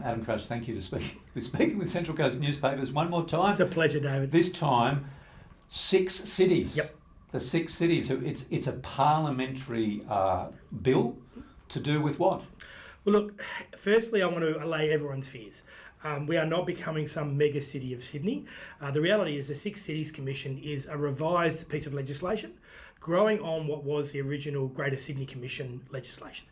Adam Crouch, thank you for speaking with Central Coast newspapers one more time. It's a pleasure, David. This time, 6 cities. Yep. The 6 cities. So it's a parliamentary bill to do with what? Well, look, firstly, I want to allay everyone's fears. We are not becoming some mega city of Sydney. The reality is the 6 Cities Commission is a revised piece of legislation growing on what was the original Greater Sydney Commission legislation.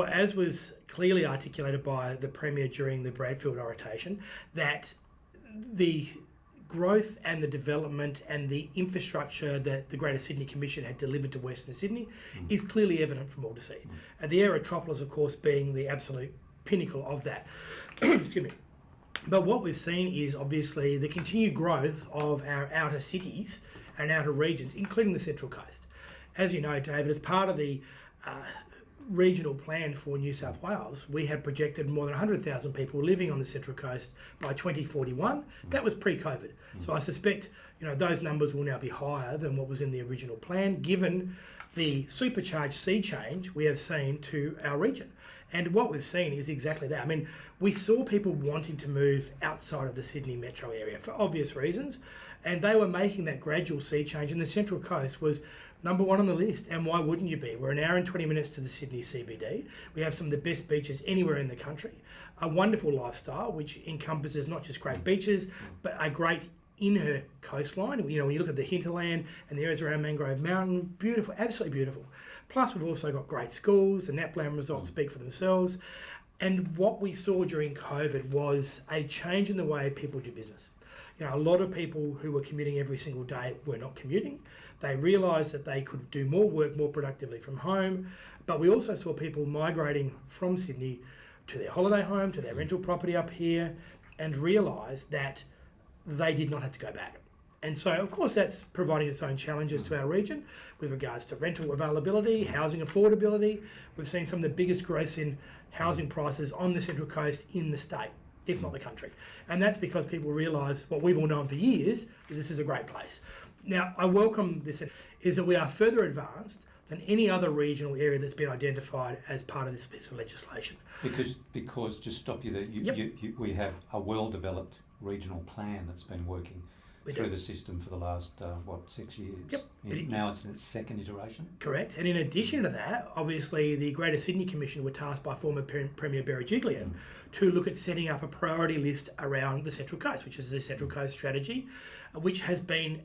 As was clearly articulated by the Premier during the Bradfield oration, that the growth and the development and the infrastructure that the Greater Sydney Commission had delivered to Western Sydney is clearly evident from all to see. And the Aerotropolis, of course, being the absolute pinnacle of that. Excuse me. But what we've seen is obviously the continued growth of our outer cities and outer regions, including the Central Coast. As you know, David, as part of the regional plan for New South Wales, we had projected more than 100,000 people living on the Central Coast by 2041. That was pre-COVID. So I suspect, those numbers will now be higher than what was in the original plan, given the supercharged sea change we have seen to our region. And what we've seen is exactly that. I mean, we saw people wanting to move outside of the Sydney metro area for obvious reasons, and they were making that gradual sea change, and the Central Coast was number 1 on the list. And why wouldn't you be? We're an hour and 20 minutes to the Sydney CBD. We have some of the best beaches anywhere in the country, a wonderful lifestyle, which encompasses not just great beaches, but a great inner coastline. When you look at the hinterland and the areas around Mangrove Mountain, beautiful, absolutely beautiful. Plus, we've also got great schools. The NAPLAN results speak for themselves. And what we saw during COVID was a change in the way people do business. A lot of people who were commuting every single day were not commuting. They realised that they could do more work more productively from home. But we also saw people migrating from Sydney to their holiday home, to their rental property up here, and realised that they did not have to go back. And so, of course, that's providing its own challenges to our region with regards to rental availability, housing affordability. We've seen some of the biggest growths in housing prices on the Central Coast in the state, if not the country. And that's because people realise what we've all known for years, that this is a great place. Now, I welcome this, is that we are further advanced than any other regional area that's been identified as part of this piece of legislation. Because just stop you there, we have a well-developed regional plan that's been working through the system for the last, 6 years? Yep. Now it's in its 2nd iteration? Correct. And in addition to that, obviously the Greater Sydney Commission were tasked by former Premier Berejiklian to look at setting up a priority list around the Central Coast, which is the Central Coast Strategy, which has been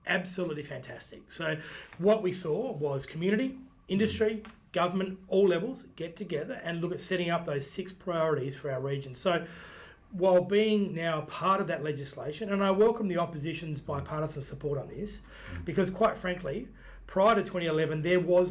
absolutely fantastic. So what we saw was community, industry, government, all levels get together and look at setting up those 6 priorities for our region. So while being now part of that legislation, and I welcome the opposition's bipartisan support on this, because quite frankly, prior to 2011, there was